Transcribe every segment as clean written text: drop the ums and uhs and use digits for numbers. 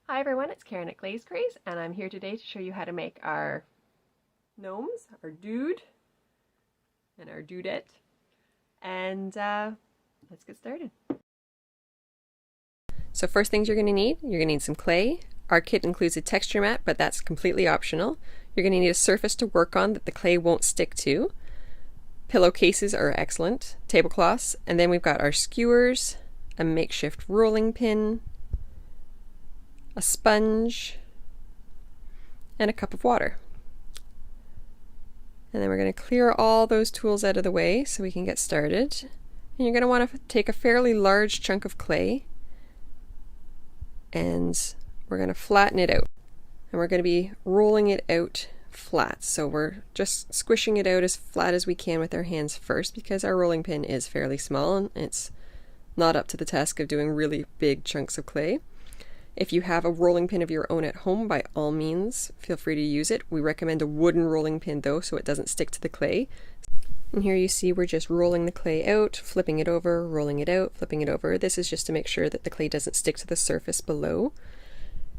Hi everyone, it's Karen at Glaze Craze, and I'm here today to show you how to make our gnomes, our dude, and our dudette. And let's get started. So first things you're going to need some clay. Our kit includes a texture mat, but that's completely optional. You're going to need a surface to work on that the clay won't stick to. Pillowcases are excellent, tablecloths, and then we've got our skewers, a makeshift rolling pin, a sponge, and a cup of water. And then we're going to clear all those tools out of the way so we can get started. And you're going to want to take a fairly large chunk of clay and we're going to flatten it out. And we're going to be rolling it out flat. So we're just squishing it out as flat as we can with our hands first because our rolling pin is fairly small and it's not up to the task of doing really big chunks of clay. If you have a rolling pin of your own at home, by all means, feel free to use it. We recommend a wooden rolling pin though, so it doesn't stick to the clay. And here you see we're just rolling the clay out, flipping it over, rolling it out, flipping it over. This is just to make sure that the clay doesn't stick to the surface below.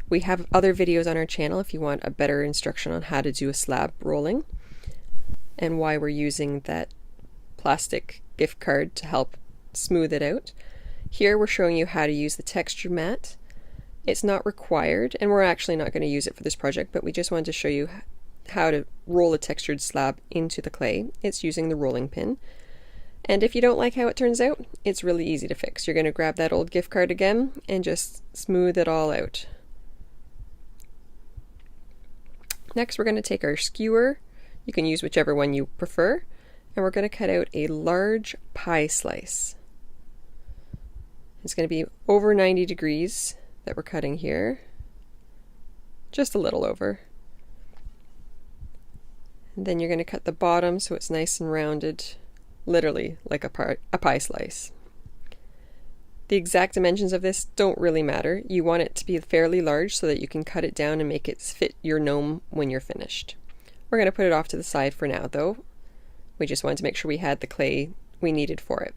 We have other videos on our channel if you want a better instruction on how to do a slab rolling and why we're using that plastic gift card to help smooth it out. Here we're showing you how to use the texture mat. It's not required, and we're actually not going to use it for this project, but we just wanted to show you how to roll a textured slab into the clay. It's using the rolling pin. And if you don't like how it turns out, it's really easy to fix. You're going to grab that old gift card again and just smooth it all out. Next, we're going to take our skewer. You can use whichever one you prefer, and we're going to cut out a large pie slice. It's going to be over 90 degrees that we're cutting here, just a little over. And then you're going to cut the bottom so it's nice and rounded, literally like a pie slice. The exact dimensions of this don't really matter. You want it to be fairly large so that you can cut it down and make it fit your gnome when you're finished. We're going to put it off to the side for now though. We just wanted to make sure we had the clay we needed for it.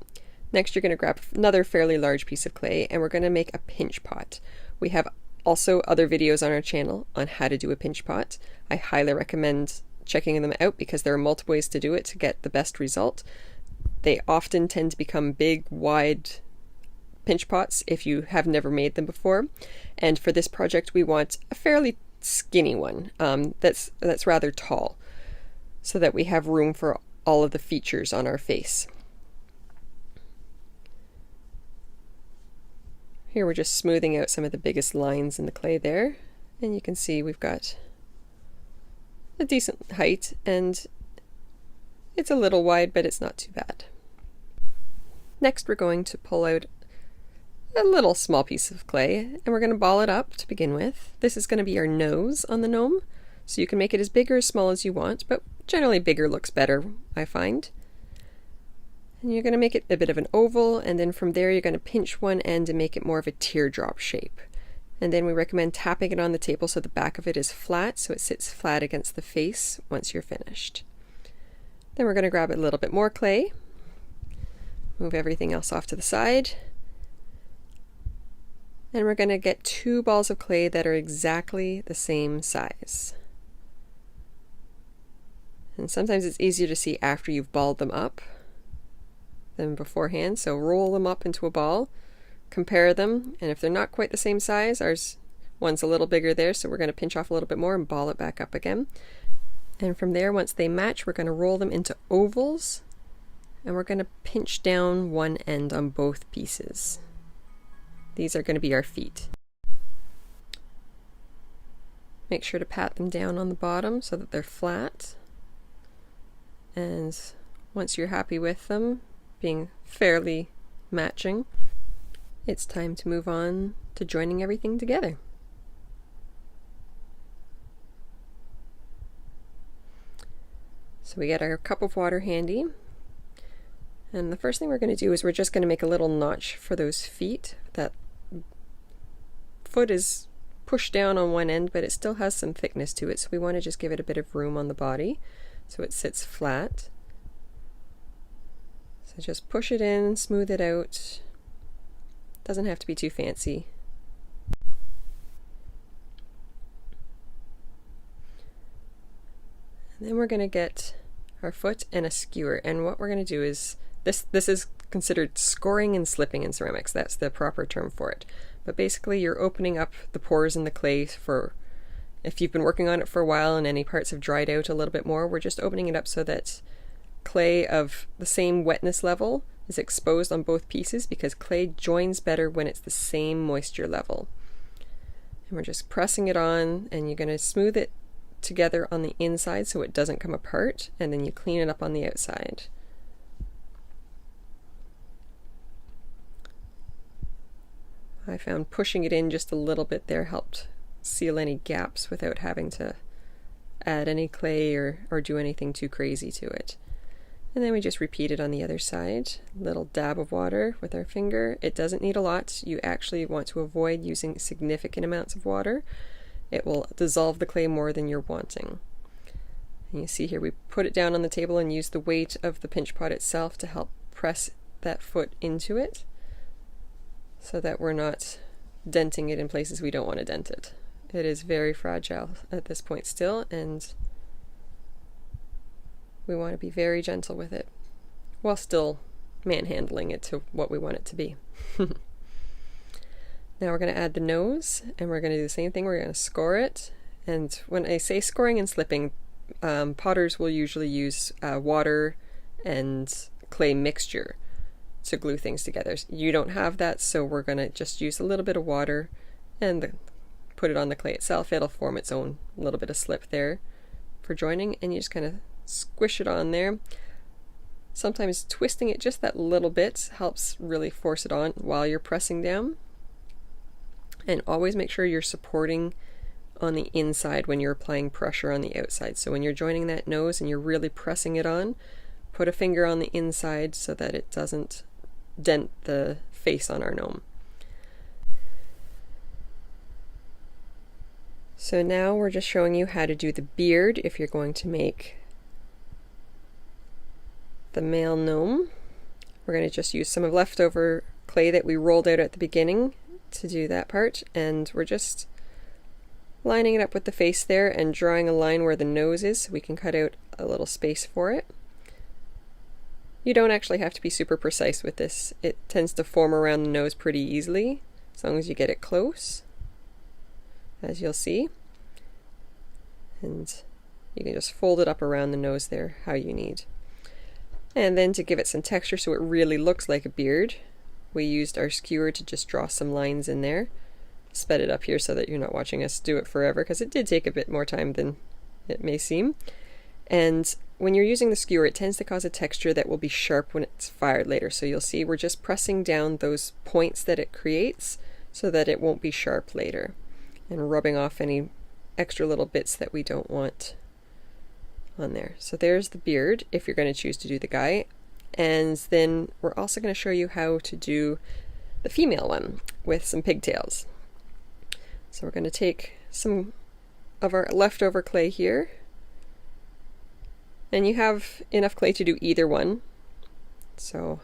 Next, you're going to grab another fairly large piece of clay and we're going to make a pinch pot. We have also other videos on our channel on how to do a pinch pot. I highly recommend checking them out because there are multiple ways to do it to get the best result. They often tend to become big, wide pinch pots if you have never made them before. And for this project, we want a fairly skinny one that's rather tall so that we have room for all of the features on our face. Here we're just smoothing out some of the biggest lines in the clay there, and you can see we've got a decent height and it's a little wide, but it's not too bad. Next, we're going to pull out a little small piece of clay and we're going to ball it up to begin with. This is going to be our nose on the gnome, so you can make it as big or as small as you want, but generally bigger looks better, I find. And you're going to make it a bit of an oval, and then from there you're going to pinch one end and make it more of a teardrop shape. And then we recommend tapping it on the table so the back of it is flat, so it sits flat against the face once you're finished. Then we're going to grab a little bit more clay, move everything else off to the side, and we're going to get 2 balls of clay that are exactly the same size. And sometimes it's easier to see after you've balled them up than beforehand, so roll them up into a ball, compare them, and if they're not quite the same size, one's a little bigger there, so we're going to pinch off a little bit more and ball it back up again. And from there, once they match, we're going to roll them into ovals, and we're going to pinch down one end on both pieces. These are going to be our feet. Make sure to pat them down on the bottom so that they're flat, and once you're happy with them being fairly matching, it's time to move on to joining everything together. So we get our cup of water handy, and the first thing we're going to do is we're just going to make a little notch for those feet. That foot is pushed down on one end, but it still has some thickness to it, so we want to just give it a bit of room on the body so it sits flat. So just push it in, smooth it out. Doesn't have to be too fancy. And then we're going to get our foot and a skewer, and what we're going to do is, this is considered scoring and slipping in ceramics. That's the proper term for it. But basically you're opening up the pores in the clay for, if you've been working on it for a while and any parts have dried out a little bit more, we're just opening it up so that clay of the same wetness level is exposed on both pieces, because clay joins better when it's the same moisture level. And we're just pressing it on, and you're going to smooth it together on the inside so it doesn't come apart, and then you clean it up on the outside. I found pushing it in just a little bit there helped seal any gaps without having to add any clay or do anything too crazy to it. And then we just repeat it on the other side. Little dab of water with our finger. It doesn't need a lot. You actually want to avoid using significant amounts of water. It will dissolve the clay more than you're wanting. And you see here we put it down on the table and use the weight of the pinch pot itself to help press that foot into it, so that we're not denting it in places we don't want to dent it. It is very fragile at this point still, and we want to be very gentle with it while still manhandling it to what we want it to be. Now we're going to add the nose, and we're going to do the same thing. We're going to score it, and when I say scoring and slipping, potters will usually use water and clay mixture to glue things together. You don't have that, so we're going to just use a little bit of water and put it on the clay itself. It'll form its own little bit of slip there for joining, and you just kind of squish it on there. Sometimes twisting it just that little bit helps really force it on while you're pressing down. And always make sure you're supporting on the inside when you're applying pressure on the outside. So when you're joining that nose and you're really pressing it on, put a finger on the inside so that it doesn't dent the face on our gnome. So now we're just showing you how to do the beard if you're going to make the male gnome. We're going to just use some of leftover clay that we rolled out at the beginning to do that part, and we're just lining it up with the face there and drawing a line where the nose is so we can cut out a little space for it. You don't actually have to be super precise with this. It tends to form around the nose pretty easily as long as you get it close, as you'll see. And you can just fold it up around the nose there how you need. And then to give it some texture so it really looks like a beard, we used our skewer to just draw some lines in there. Sped it up here so that you're not watching us do it forever, because it did take a bit more time than it may seem. And when you're using the skewer, it tends to cause a texture that will be sharp when it's fired later. So you'll see we're just pressing down those points that it creates so that it won't be sharp later, and rubbing off any extra little bits that we don't want on there. So there's the beard if you're going to choose to do the guy. And then we're also going to show you how to do the female one with some pigtails. So we're going to take some of our leftover clay here, and you have enough clay to do either one, so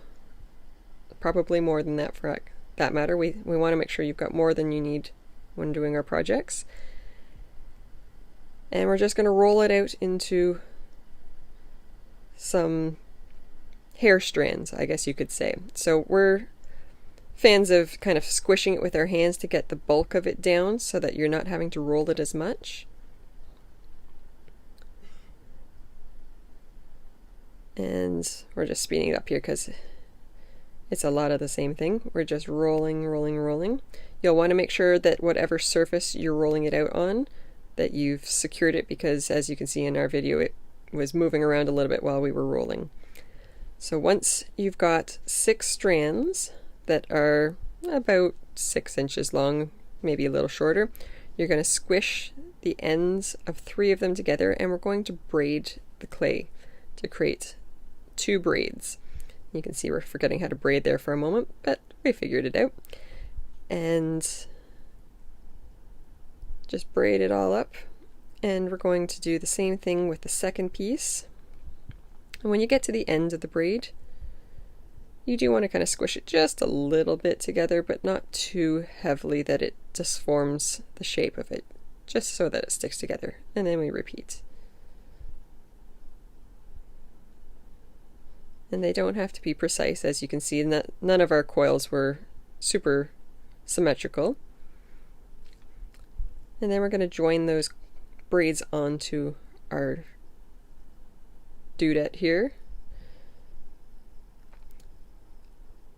probably more than that for that matter. We want to make sure you've got more than you need when doing our projects. And we're just going to roll it out into some hair strands, I guess you could say. So we're fans of kind of squishing it with our hands to get the bulk of it down so that you're not having to roll it as much. And we're just speeding it up here because it's a lot of the same thing. We're just rolling, rolling, rolling. You'll want to make sure that whatever surface you're rolling it out on, that you've secured it, because as you can see in our video, it was moving around a little bit while we were rolling. So once you've got 6 strands that are about 6 inches long, maybe a little shorter, you're going to squish the ends of 3 of them together, and we're going to braid the clay to create 2 braids. You can see we're forgetting how to braid there for a moment, but we figured it out. And just braid it all up, and we're going to do the same thing with the second piece. And when you get to the end of the braid, you do want to kind of squish it just a little bit together, but not too heavily that it disforms the shape of it, just so that it sticks together. And then we repeat. And they don't have to be precise, as you can see. None of our coils were super symmetrical. And then we're going to join those braids onto our dudette here.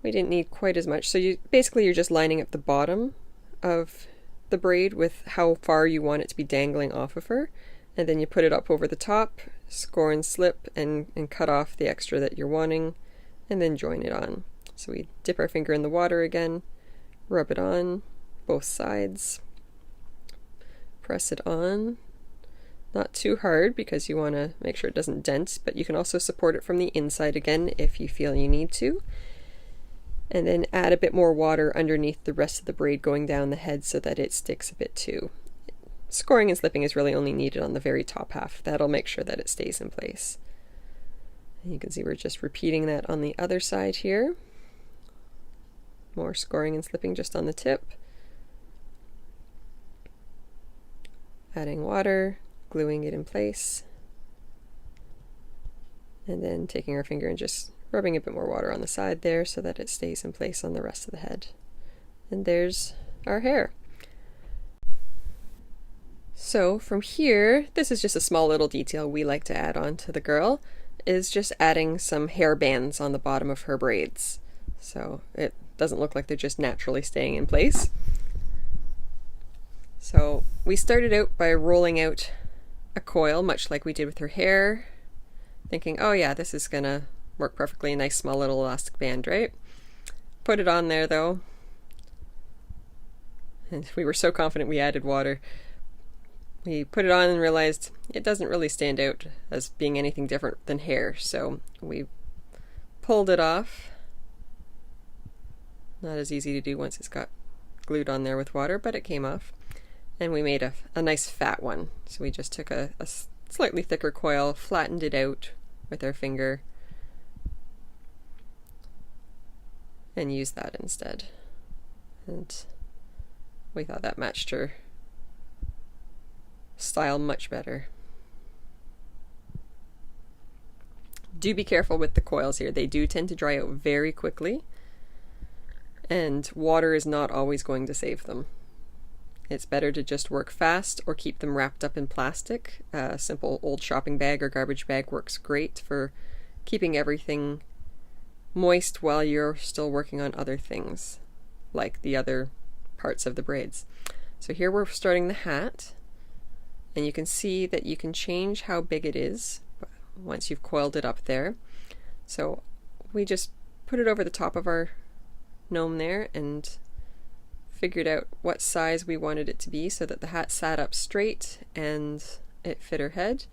We didn't need quite as much, so you're just lining up the bottom of the braid with how far you want it to be dangling off of her, and then you put it up over the top, score and slip, and cut off the extra that you're wanting, and then join it on. So we dip our finger in the water again, rub it on both sides, press it on, not too hard because you want to make sure it doesn't dent, but you can also support it from the inside again if you feel you need to. And then add a bit more water underneath the rest of the braid going down the head so that it sticks a bit too. Scoring and slipping is really only needed on the very top half. That'll make sure that it stays in place. And you can see we're just repeating that on the other side here. More scoring and slipping just on the tip. Adding water, gluing it in place. And then taking our finger and just rubbing a bit more water on the side there so that it stays in place on the rest of the head. And there's our hair. So from here, this is just a small little detail we like to add on to the girl, is just adding some hair bands on the bottom of her braids. So it doesn't look like they're just naturally staying in place. So we started out by rolling out a coil, much like we did with her hair, thinking, oh yeah, this is gonna work perfectly, a nice small little elastic band, right? Put it on there though, and we were so confident we added water. We put it on and realized it doesn't really stand out as being anything different than hair, so we pulled it off. Not as easy to do once it's got glued on there with water, but it came off. And we made a nice fat one. So we just took a slightly thicker coil, flattened it out with our finger, and use that instead. And we thought that matched her style much better. Do be careful with the coils here. They do tend to dry out very quickly, and water is not always going to save them. It's better to just work fast or keep them wrapped up in plastic. A simple old shopping bag or garbage bag works great for keeping everything moist while you're still working on other things, like the other parts of the braids. So here we're starting the hat, and you can see that you can change how big it is once you've coiled it up there. So we just put it over the top of our gnome there and figured out what size we wanted it to be so that the hat sat up straight and it fit her head.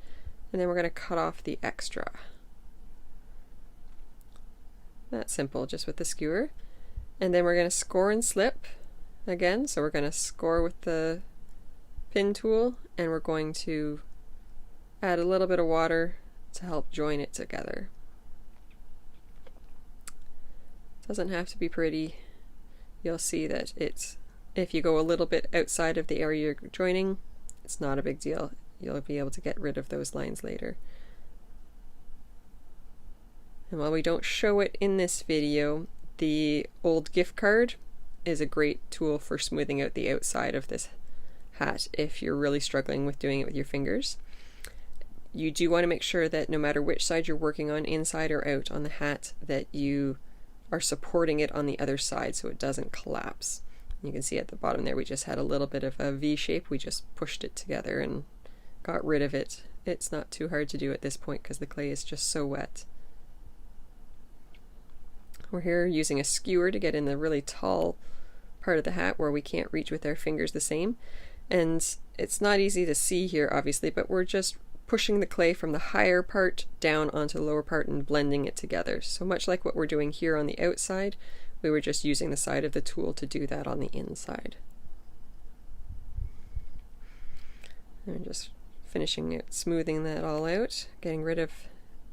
And then we're going to cut off the extra. That's simple, just with the skewer. And then we're going to score and slip again. So we're going to score with the pin tool, and we're going to add a little bit of water to help join it together. Doesn't have to be pretty. You'll see that if you go a little bit outside of the area you're joining, it's not a big deal. You'll be able to get rid of those lines later. And while we don't show it in this video, the old gift card is a great tool for smoothing out the outside of this hat if you're really struggling with doing it with your fingers. You do want to make sure that no matter which side you're working on, inside or out on the hat, that you are supporting it on the other side so it doesn't collapse. You can see at the bottom there we just had a little bit of a V shape. We just pushed it together and got rid of it. It's not too hard to do at this point because the clay is just so wet. We're here using a skewer to get in the really tall part of the hat where we can't reach with our fingers the same. And it's not easy to see here obviously, but we're just pushing the clay from the higher part down onto the lower part and blending it together. So much like what we're doing here on the outside, we were just using the side of the tool to do that on the inside. And just finishing it, smoothing that all out, getting rid of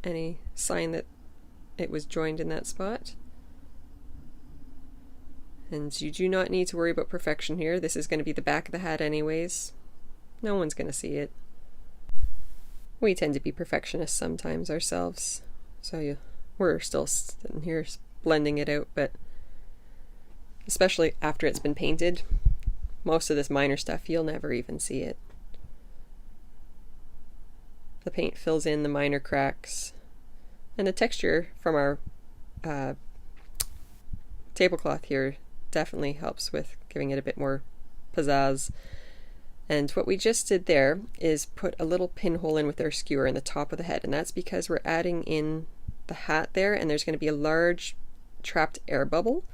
any sign that it was joined in that spot. And you do not need to worry about perfection here. This is going to be the back of the hat anyways. No one's going to see it. We tend to be perfectionists sometimes ourselves, so we're still sitting here blending it out, but especially after it's been painted, most of this minor stuff, you'll never even see it. The paint fills in the minor cracks, and the texture from our tablecloth here definitely helps with giving it a bit more pizzazz. And what we just did there is put a little pinhole in with our skewer in the top of the head, and that's because we're adding in the hat there, and there's going to be a large trapped air bubble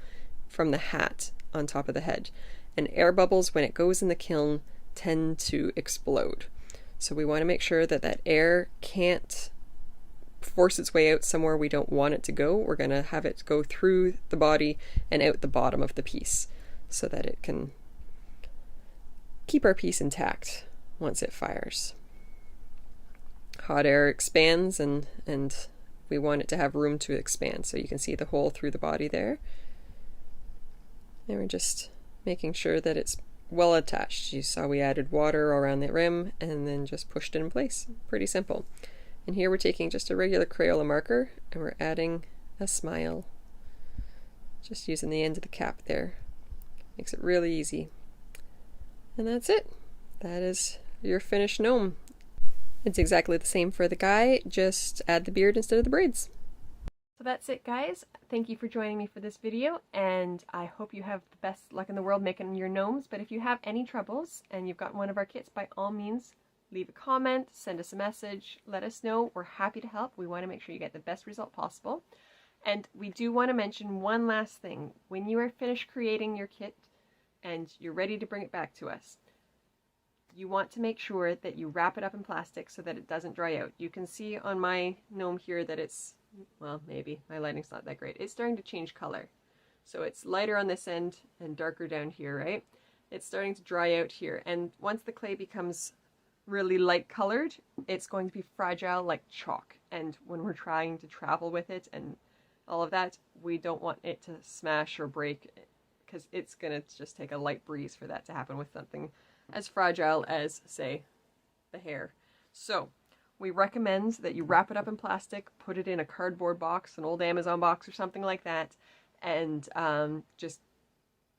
from the hat on top of the head. And air bubbles, when it goes in the kiln, tend to explode. So we want to make sure that that air can't force its way out somewhere we don't want it to go. We're going to have it go through the body and out the bottom of the piece so that it can keep our piece intact once it fires. Hot air expands and we want it to have room to expand, so you can see the hole through the body there. And we're just making sure that it's well attached. You saw we added water around the rim and then just pushed it in place. Pretty simple. And here we're taking just a regular Crayola marker and we're adding a smile. Just using the end of the cap there. Makes it really easy. And that's it. That is your finished gnome. It's exactly the same for the guy, just add the beard instead of the braids. So that's it, guys. Thank you for joining me for this video, and I hope you have the best luck in the world making your gnomes. But if you have any troubles and you've got one of our kits, by all means, leave a comment, send us a message, let us know. We're happy to help. We want to make sure you get the best result possible. And we do want to mention one last thing. When you are finished creating your kit and you're ready to bring it back to us, you want to make sure that you wrap it up in plastic so that it doesn't dry out. You can see on my gnome here that it's, well, maybe my lighting's not that great. It's starting to change color. So it's lighter on this end and darker down here, right? It's starting to dry out here. And once the clay becomes really light colored, it's going to be fragile like chalk. And when we're trying to travel with it and all of that, we don't want it to smash or break, because it's going to just take a light breeze for that to happen with something as fragile as, say, the hair. So we recommend that you wrap it up in plastic, put it in a cardboard box, an old Amazon box or something like that, and just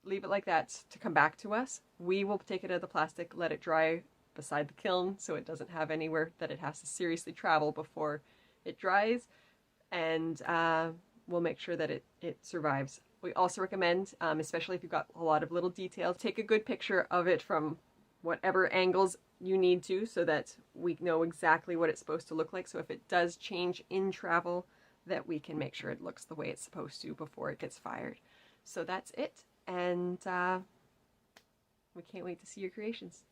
leave it like that to come back to us. We will take it out of the plastic, let it dry beside the kiln so it doesn't have anywhere that it has to seriously travel before it dries, and we'll make sure that it survives. We also recommend, especially if you've got a lot of little details, take a good picture of it from whatever angles you need to so that we know exactly what it's supposed to look like. So if it does change in travel, that we can make sure it looks the way it's supposed to before it gets fired. So that's it, and we can't wait to see your creations.